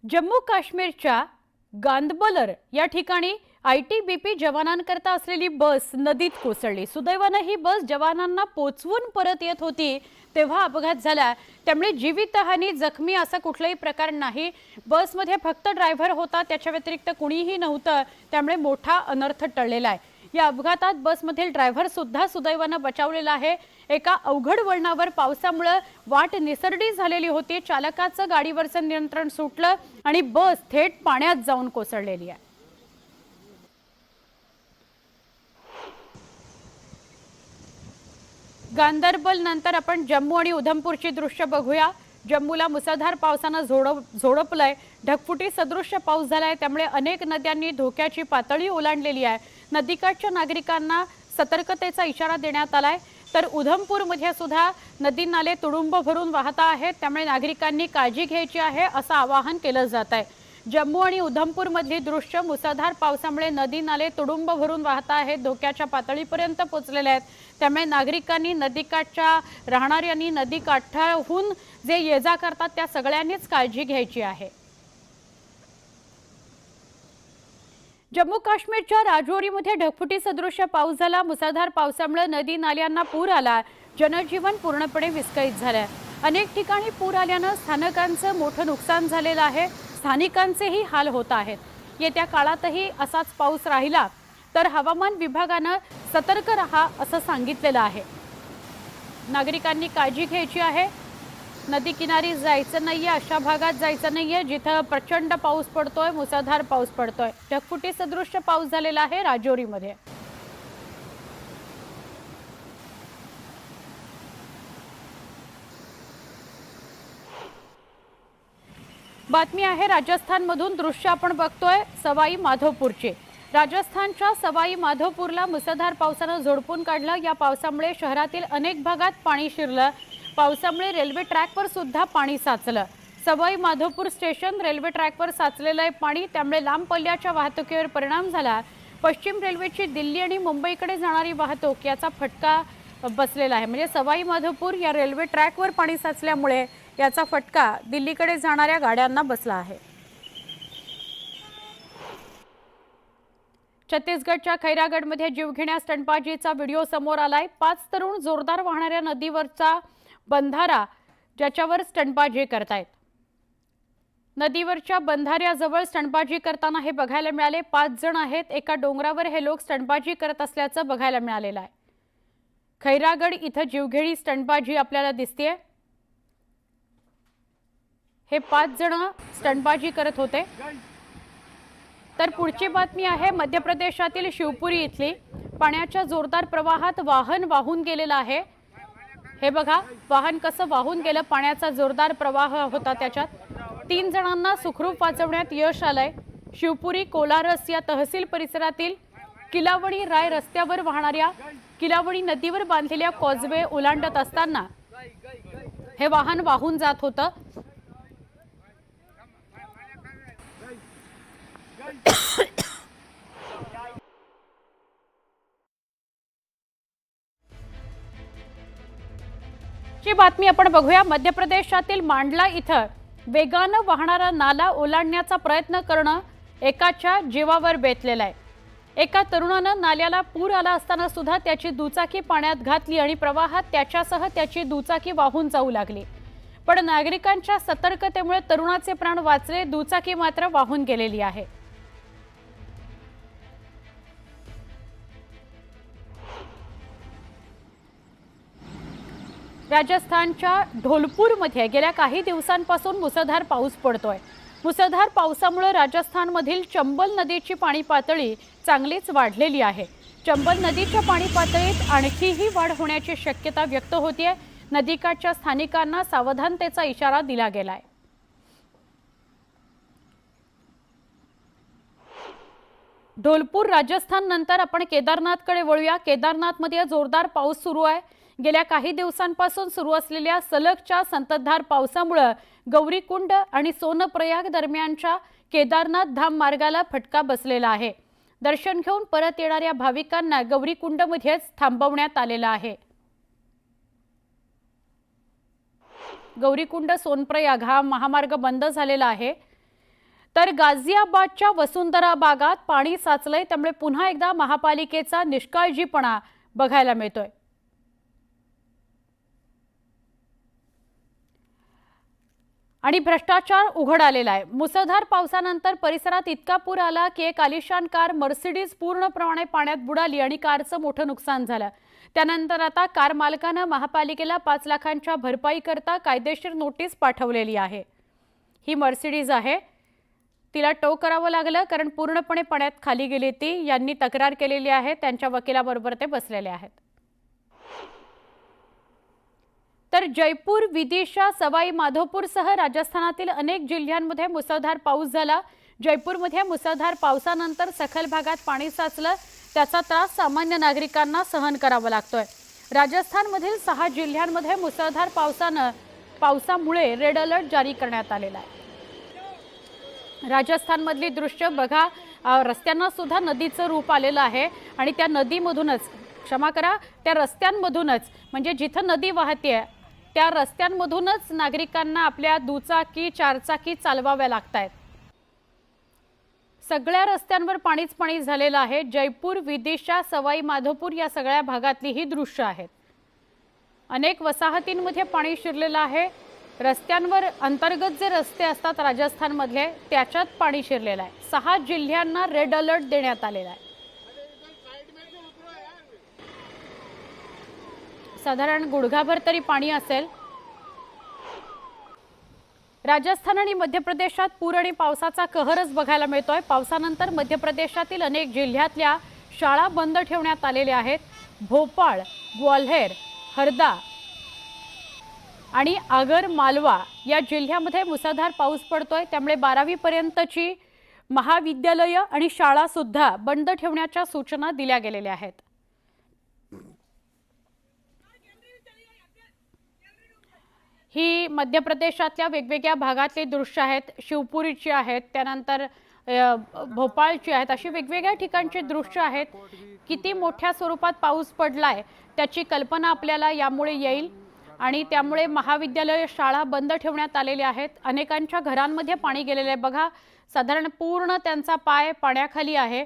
जम्मू काश्मीरच्या गांदबलर या ठिकाणी ITBP जवानांकरता असलेली बस नदीत कोसळली। सुदैवाने ही बस जवानांना पोचवून परत येत होती तेव्हा अपघात झाला। त्यामुळे जीवितहानी जखमी असा कुठलाही प्रकार नाही। बसमध्ये फक्त ड्रायव्हर होता, त्याच्या व्यतिरिक्त कुणीही नव्हतं, त्यामुळे मोठा अनर्थ टळलेला आहे। या अपघातात बसमधील ड्रायव्हर सुद्धा सुदैवाने बचावलेला आहे। एका अवघड वळणावर पावसामुळे वाट निसरडी झालेली होती। चालकाचं गाडीवरचं नियंत्रण सुटलं आणि बस थेट पाण्यात जाऊन कोसळलेली आहे। गांदरबल नंतर आपण जम्मू आणि उधमपूरची दृश्य बघूया। जम्मूला मुसळधार पावसाने झोडपलंय। ढगफुटी सदृश्य पाऊस झालाय, त्यामुळे अनेक नद्यांनी धोक्याची पातळी ओलांडलेली आहे। नदीकाठच्या नागरिकांना सतर्कतेचा इशारा देण्यात आलाय। तर उधमपूरमध्ये सुद्धा नदी नाले तुडुंब भरून वाहत आहेत, त्यामुळे नागरिकांनी काळजी घ्यायची आहे असं आवाहन केलं जात आहे। जम्मू आणि उधमपूर मधली दृश्य मुसळधार पावसामुळे नदी नाले तुडुंब भरून वाहत आहेत, धोक्याच्या पातळीपर्यंत पोहोचलेले आहेत। त्यामुळे नागरिकांनी नदीकाठच्या राहणाऱ्यांनी नदीकाठाहून जे ये जा करतात त्या सगळ्यांनीच काळजी घ्यायची आहे। जम्मू काश्मीरच्या राजौरीमध्ये ढगफुटी सदृश्य पाऊस झाला। मुसळधार पावसामुळे नदी नाल्यांना पूर आला, जनजीवन पूर्णपणे विस्कळीत झाले। अनेक ठिकाणी पूर आल्याने स्थानकांचं मोठं नुकसान झालेलं आहे, स्थानिकांचेही हाल होत आहेत। येत्या काळातही असाच पाऊस राहिला तर हवामान विभागाने सतर्क रहा असं सांगितलेलं आहे। नागरिकांनी काळजी घ्यायची आहे। नदी किनारी जायचं नाहीये, अशा भागात जायचं नाहीये जिथे प्रचंड पाऊस पडतोय, मुसळधार पाऊस पडतोय। ढगफुटी सदृश्य पाऊस झालेला आहे राजौरीमध्ये। बातमी आहे राजस्थानमधून, दृश्य आपण बघतोय सवाई माधोपूरचे। राजस्थानच्या सवाई माधोपूरला मुसळधार पावसाने झोडपून काढलं। या पावसामुळे शहरातील अनेक भागात पाणी शिरलं। पावसामुळे रेल्वे ट्रॅकवर सुद्धा पाणी साचलं। सवाई माधोपूर स्टेशन रेल्वे ट्रॅकवर साचलेलं आहे पाणी, त्यामुळे लांब पल्ल्याच्या वाहतुकीवर परिणाम झाला। पश्चिम रेल्वेची दिल्ली आणि मुंबईकडे जाणारी वाहतूक याचा फटका बसलेला आहे। म्हणजे सवाई माधोपूर या रेल्वे ट्रॅकवर पाणी साचल्यामुळे याचा फटका दिल्लीकडे जाणाऱ्या गाड्यांना बसला आहे। छत्तीसगडच्या खैरागडमध्ये जीवघेण्या स्टंटबाजीचा व्हिडिओ समोर आलाय। 5 तरुण जोरदार वाहणाऱ्या नदीवरचा बंधारा ज्याच्यावर स्टंटबाजी करतायत। नदीवरच्या बंधाऱ्याजवळ स्टंटबाजी करताना हे बघायला मिळाले। 5 जण आहेत, एका डोंगरावर हे लोक स्टंटबाजी करत असल्याचं बघायला मिळालेलं आहे। खैरागड इथं जीवघेणी स्टंटबाजी आपल्याला दिसतेय। हे 5 जण स्टंटबाजी करत होते। तर पुढची बातमी आहे मध्य प्रदेशातील शिवपुरी इथली। पाण्याच्या जोरदार प्रवाहात वाहन वाहून गेलेलं आहे। हे बघा वाहन कसं वाहून गेलं, पाण्याचा जोरदार प्रवाह होता त्याच्यात। 3 जणांना सुखरूप वाचवण्यात यश आलंय। शिवपुरी कोलारस या तहसील परिसरातील किलावणी राय रस्त्यावर वाहणाऱ्या किलावणी नदीवर बांधलेल्या कॉजवे ओलांडत असताना हे वाहन वाहून जात होतं। ची बातमी आपण बघूया। मध्य प्रदेशातील मांडला इथं वेगानं वाहणारा नाला ओलांडण्याचा प्रयत्न करणं एकाच्या जीवावर बेतलेला आहे। एका तरुणानं नाल्याला पूर आला असताना सुद्धा त्याची दुचाकी पाण्यात घातली आणि प्रवाहात त्याच्यासह त्याची दुचाकी वाहून जाऊ लागली। पण नागरिकांच्या सतर्कतेमुळे तरुणाचे प्राण वाचले, दुचाकी मात्र वाहून गेलेली आहे। राजस्थानच्या ढोलपूरमध्ये गेल्या काही दिवसांपासून मुसळधार पाऊस पडतोय। मुसळधार पावसामुळे राजस्थानमधील चंबल नदीची पाणी पातळी चांगलीच वाढलेली आहे। चंबल नदीच्या पाणी पातळीत आणखीही वाढ होण्याची शक्यता व्यक्त होतीये। नदीकाठच्या स्थानिकांना सावधानतेचा इशारा दिला गेलाय। ढोलपूर राजस्थान नंतर आपण केदारनाथकडे वळूया। केदारनाथमध्ये जोरदार पाऊस सुरू आहे। गेल्या काही दिवसांपासून सुरू असलेल्या सलगच्या संततधार पावसामुळे गौरीकुंड आणि सोनप्रयाग दरम्यानच्या केदारनाथ धाम मार्गाला फटका बसलेला आहे। दर्शन घेऊन परत येणाऱ्या भाविकांना गौरीकुंडमध्येच थांबवण्यात आलेलं आहे। गौरीकुंड सोनप्रयाग हा महामार्ग बंद झालेला आहे। तर गाझियाबादच्या वसुंधरा बागात पाणी साचलंय, त्यामुळे पुन्हा एकदा महापालिकेचा निष्काळजीपणा बघायला मिळतोय। आणि भ्रष्टाचार उघड आलेला आहे। मुसळधार पावसानंतर परिसरात इतका पूर आला की एक आलिशान कार मर्सिडीज पूर्णपणे पाण्यात बुडाली आणि कारचं मोठं नुकसान झालं। त्यानंतर आता कार मालकाने महापालिकेला 5 लाखांच्या भरपाई करता कायदेशीर नोटीस पाठवलेली आहे। ही मर्सिडीज आहे, तिला टो करावं लागलं कारण पूर्णपणे पाण्यात खाली गेली ती। यांनी तक्रार केलेली आहे, त्यांच्या वकिलाबरोबर ते बसलेले आहेत। तर जयपूर, विदिशा, सवाई माधोपूरसह राजस्थानातील अनेक जिल्ह्यांमध्ये मुसळधार पाऊस झाला। जयपूरमध्ये मुसळधार पावसानंतर सखल भागात पाणी साचलं, त्याचा त्रास सामान्य नागरिकांना सहन करावा लागतोय। राजस्थानमधील 6 जिल्ह्यांमध्ये मुसळधार पावसामुळे रेड अलर्ट जारी करण्यात आलेला आहे। राजस्थानमधली दृश्य बघा, रस्त्यांना सुद्धा नदीचं रूप आलेलं आहे आणि त्या नदीमधूनच, क्षमा करा, त्या रस्त्यांमधूनच, म्हणजे जिथं नदी वाहते त्या रस्त्यांमधूनच नागरिकांना आपल्या दुचाकी, चारचाकी चालवाव्या लागतात। सगळ्या रस्त्यांवर पाणीच पाणी झालेलं आहे। जयपूर, विदिशा, सवाई माधोपूर या सगळ्या भागातली ही दृश्य आहेत। अनेक वसाहतींमध्ये पाणी शिरलेलं आहे। रस्त्यांवर अंतर्गत जे रस्ते असतात राजस्थानमधले, त्याच्यात पाणी शिरलेलं आहे। 6 जिल्ह्यांना रेड अलर्ट देण्यात आलेला आहे। साधारण गुडघाभर तरी पाणी असेल। राजस्थान आणि मध्य प्रदेशात पूर आणि पावसाचा कहरच बघायला मिळतोय। पावसानंतर मध्य प्रदेशातील अनेक जिल्ह्यातल्या शाळा बंद ठेवण्यात आलेल्या आहेत। भोपाळ, ग्वाल्हेर, हरदा आणि आगर मालवा या जिल्ह्यामध्ये मुसळधार पाऊस पडतोय, त्यामुळे 12वी पर्यंतची महाविद्यालय आणि शाळा सुद्धा बंद ठेवण्याच्या सूचना दिल्या गेलेल्या आहेत। ही मध्य प्रदेशातल्या वेगवेगळ्या भागातले दृश्य आहेत। शिवपुरीची आहेत, त्यानंतर भोपाळची आहेत, अशी वेगवेगळ्या ठिकाणचे दृश्य आहेत। किती मोठ्या स्वरूपात पाऊस पडलाय त्याची कल्पना आपल्याला यामुळे येईल आणि त्यामुळे महाविद्यालय, शाळा बंद ठेवण्यात आलेल्या आहेत। अनेकांच्या घरांमध्ये पाणी गेलेले आहे बघा, साधारण पूर्ण त्यांचा पाय पाण्याखाली आहे।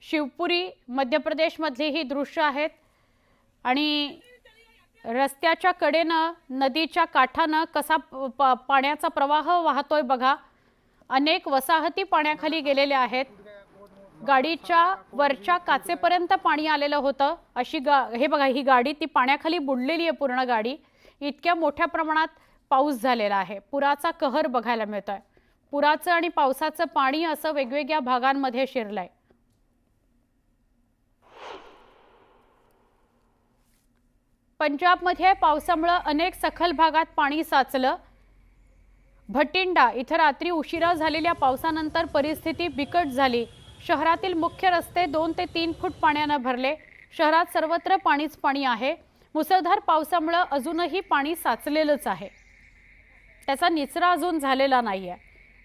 शिवपुरी मध्य प्रदेशमधली ही दृश्य आहेत आणि रस्त्याच्या कडेनं, नदीच्या काठानं कसा पाण्याचा प्रवाह वाहतोय बघा। अनेक वसाहती पाण्याखाली गेलेल्या आहेत। गाडीच्या वरच्या काचेपर्यंत पाणी आलेलं होतं। अशी हे बघा, ही गाडी ती पाण्याखाली बुडलेली आहे पूर्ण गाडी। इतक्या मोठ्या प्रमाणात पाऊस झालेला आहे। पुराचा कहर बघायला मिळतोय। पुराचं आणि पावसाचं पाणी असं वेगवेगळ्या भागांमध्ये शिरलंय। पंजाबमध्ये पावसामुळे अनेक सखल भागात पाणी साचलं। भटिंडा इथं रात्री उशिरा झालेल्या पावसानंतर परिस्थिती बिकट झाली। शहरातील मुख्य रस्ते 2 ते 3 फूट पाण्याने भरले। शहरात सर्वत्र पाणीच पाणी आहे। मुसळधार पावसामुळे अजूनही पाणी साचलेलंच आहे, त्याचा निचरा अजून झालेला नाहीये।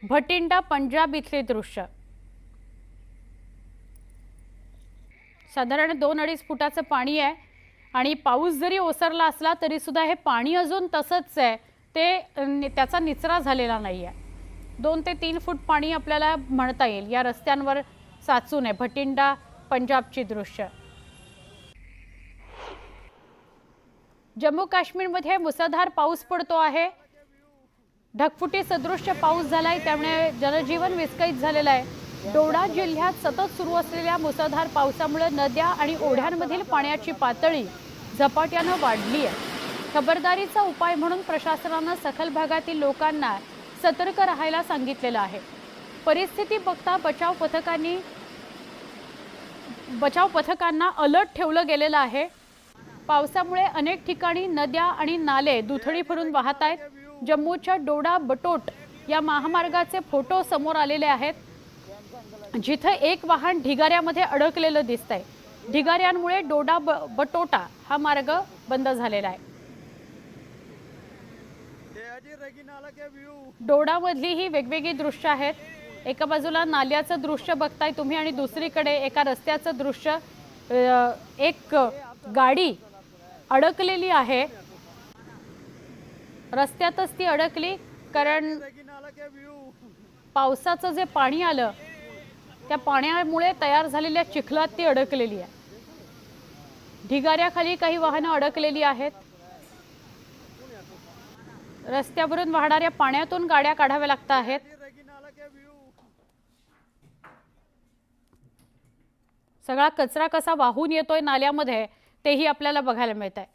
भटिंडा, पंजाब इथले दृश्य, साधारण 2-2.5 फुटाचं पाणी आहे आणि पाऊस जरी ओसरला असला तरी सुद्धा हे पाणी अजून तसंच आहे, त्याचा निचरा झालेला नाहीये। 2 ते 3 फूट पाणी आपल्याला म्हणता येईल या रस्त्यांवर साचून आहे। भटिंडा, पंजाबची दृश्य। जम्मू काश्मीरमध्ये मुसळधार पाऊस पडतो आहे। ढगफुटी सदृश्य पाऊस झालाय, त्यामुळे जनजीवन विस्कळीत झालेलं आहे। डोडा जिल्ह्यात सतत सुरू असलेल्या मुसळधार पावसामुळे नद्या आणि ओढ्यांमधील पाण्याची पातळी झपाट्याने वाढली आहे। खबरदारीचा उपाय म्हणून प्रशासनाने सखल भागातील लोकांना सतर्क राहायला सांगितलेलं आहे। परिस्थिती बघता बचाव पथकांना अलर्ट ठेवलं गेलेलं आहे। पावसामुळे अनेक ठिकाणी नद्या आणि नाले दुथडी भरून वाहत आहेत। जम्मूच्या डोडा बटोट या महामार्गाचे फोटो समोर आलेले आहेत, जिथे एक वाहन ढिगाऱ्यामध्ये अडकलेलं दिसतंय। ढिगाऱ्यांमुळे डोडा बटोटा हा मार्ग बंद झालेला आहे। डोडामधली ही वेगवेगळी दृश्य आहेत। एका बाजूला नाल्याचं दृश्य बघताय तुम्ही आणि दुसरीकडे एका रस्त्याचं दृश्य। एक गाडी अडकलेली आहे, रस्त्यातच ती अडकली, कारण पावसाचं जे पाणी आलं त्या पाण्यामुळे तयार झालेल्या चिखलात ती अडकलेली आहे। ढिगाऱ्याखाली काही वाहनं अडकलेली आहेत। रस्त्यावरून वाहणाऱ्या पाण्यातून गाड्या काढाव्या लागत आहेत। सगळा कचरा कसा वाहून येतोय नाल्यामध्ये तेही आपल्याला बघायला मिळतंय।